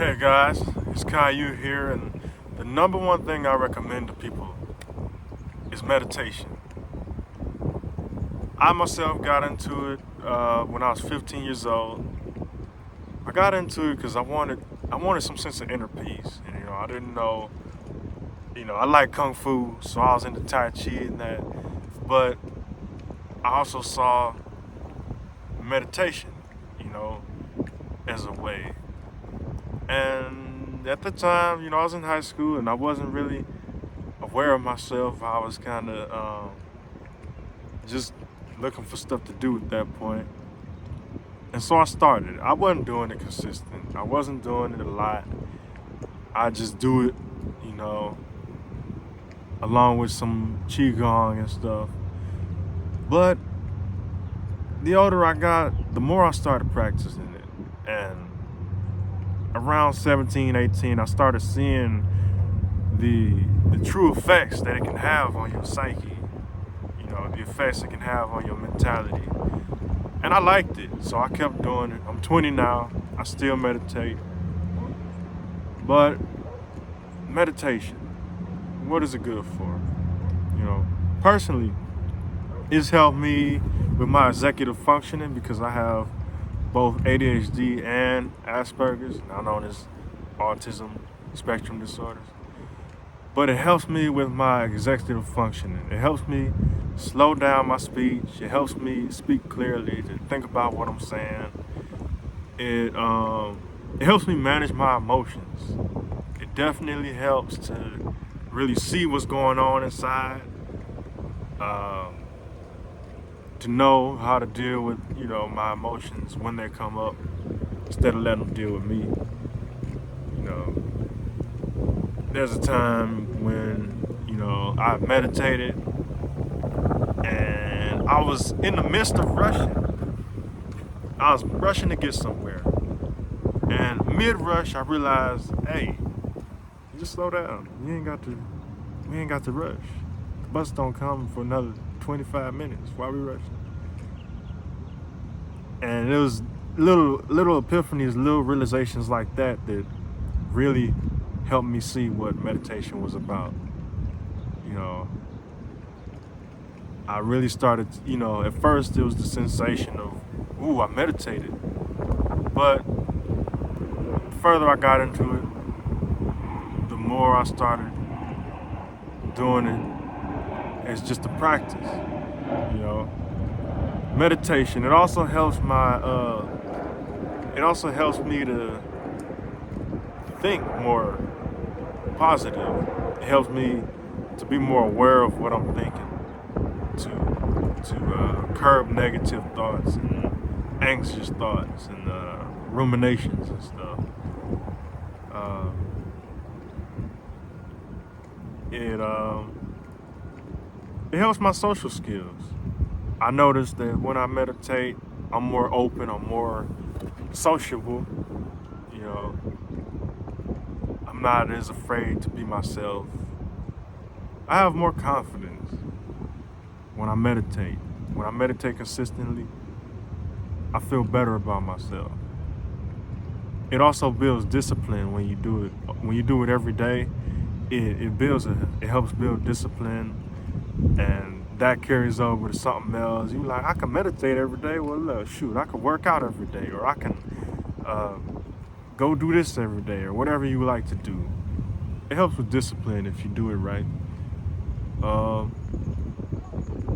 Hey guys, it's Caillou here, and the number one thing I recommend to people is meditation. I myself got into it when I was 15 years old. I got into it because I wanted some sense of inner peace, and I didn't know, I like kung fu, so I was into Tai Chi and that, but I also saw meditation, as a way. And at the time, I was in high school and I wasn't really aware of myself. I was kind of just looking for stuff to do at that point. And so I started. I wasn't doing it consistent. I wasn't doing it a lot. I just do it, along with some qigong and stuff. But the older I got, the more I started practicing it. And around 17, 18, I started seeing the true effects that it can have on your psyche, the effects it can have on your mentality. And I liked it, so I kept doing it. I'm 20 now, I still meditate. But meditation, what is it good for? Personally, it's helped me with my executive functioning because I have both ADHD and Asperger's, now known as autism spectrum disorders. But it helps me with my executive functioning. It helps me slow down my speech. It helps me speak clearly, to think about what I'm saying. It helps me manage my emotions. It definitely helps to really see what's going on inside. To know how to deal with, my emotions when they come up, instead of letting them deal with me. There's a time when, I meditated and I was in the midst of rushing. I was rushing to get somewhere. And mid-rush, I realized, hey, just slow down. We ain't got to rush. The bus don't come for another 25 minutes. Why we rushing? And it was little epiphanies, little realizations like that really helped me see what meditation was about. I really started, at first it was the sensation of, ooh, I meditated. But the further I got into it, the more I started doing it as just a practice, Meditation, it also helps me to think more positive. It helps me to be more aware of what I'm thinking, to curb negative thoughts and anxious thoughts and ruminations and stuff. It helps my social skills. I noticed that when I meditate, I'm more open, I'm more sociable, I'm not as afraid to be myself. I have more confidence when I meditate. When I meditate consistently, I feel better about myself. It also builds discipline when you do it. When you do it every day, it helps build discipline, and that carries over to something else. You like, I can meditate every day. Well, look, shoot, I can work out every day, or I can go do this every day, or whatever you like to do. It helps with discipline if you do it right.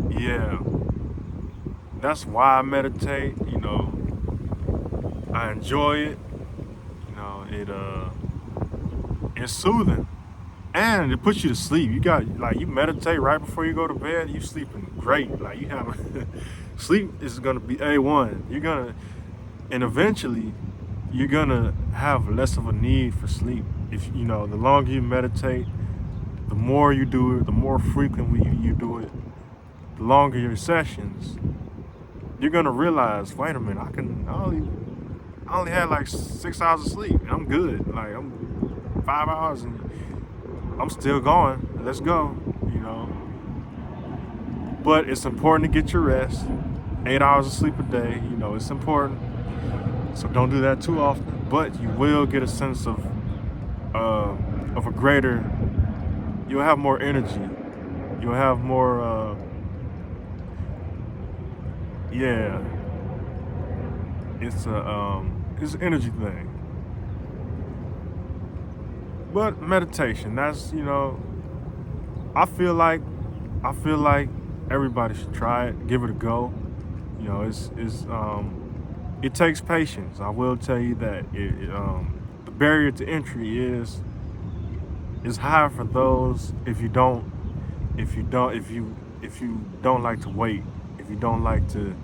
Yeah, that's why I meditate. I enjoy it. It's soothing. And it puts you to sleep. You meditate right before you go to bed, you sleeping great. Like, you have sleep is gonna be A1. And eventually you're gonna have less of a need for sleep. If the longer you meditate, the more you do it, the more frequently you do it, the longer your sessions, you're gonna realize, wait a minute, I only had like 6 hours of sleep and I'm good. Like, I'm 5 hours and I'm still going. Let's go, But it's important to get your rest. 8 hours of sleep a day, it's important. So don't do that too often. but you will get a sense of a greater. You'll have more energy. You'll have more. Yeah, it's an energy thing. But meditation, that's I feel like everybody should try it, give it a go. It takes patience. I will tell you that the barrier to entry is high for those if you don't like to wait, if you don't like to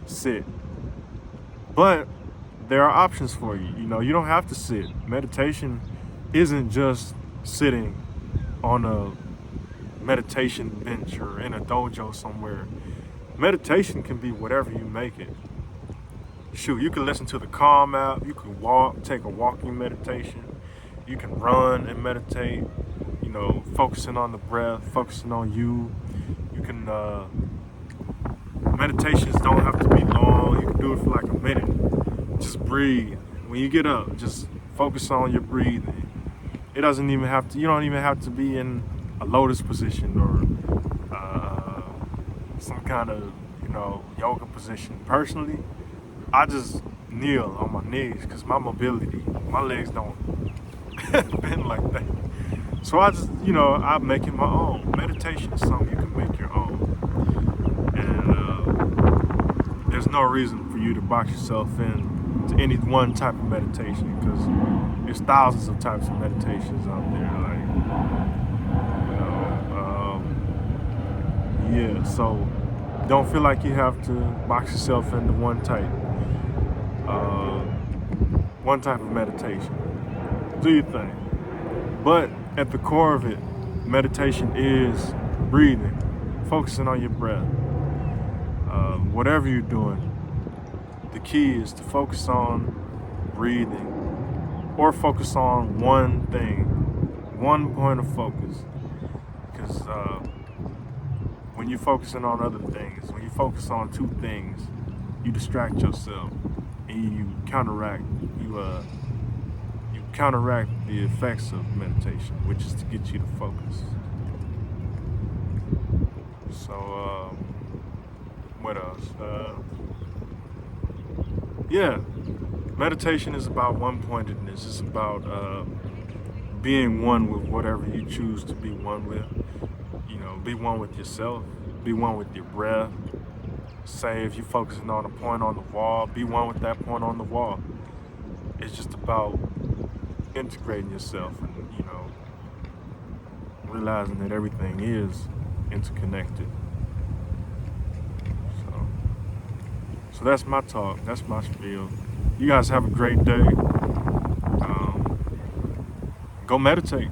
sit. But there are options for you. You don't have to sit. Meditation isn't just sitting on a meditation bench or in a dojo somewhere. Meditation can be whatever you make it. Shoot, you can listen to the Calm app, you can take a walking meditation, you can run and meditate, focusing on the breath, focusing on you. You can, meditations don't have to be long, you can do it for like a minute. Just breathe. When you get up, just focus on your breathing. You don't even have to be in a lotus position or some kind of, yoga position. Personally, I just kneel on my knees because my legs don't bend like that. So I just, I make it my own. Meditation is something you can make your own. And there's no reason for you to box yourself in to any one type of meditation because there's thousands of types of meditations out there. So don't feel like you have to box yourself into one type of meditation. Do your thing. But at the core of it, meditation is breathing, focusing on your breath. Whatever you're doing, the key is to focus on breathing or focus on one thing, one point of focus. Because when you're focusing on other things, when you focus on two things, you distract yourself and you counteract the effects of meditation, which is to get you to focus. So what else? Meditation is about one-pointedness. It's about being one with whatever you choose to be one with. Be one with yourself, be one with your breath. Say if you're focusing on a point on the wall, be one with that point on the wall. It's just about integrating yourself and, realizing that everything is interconnected. So that's my talk, that's my spiel. You guys have a great day. Go meditate.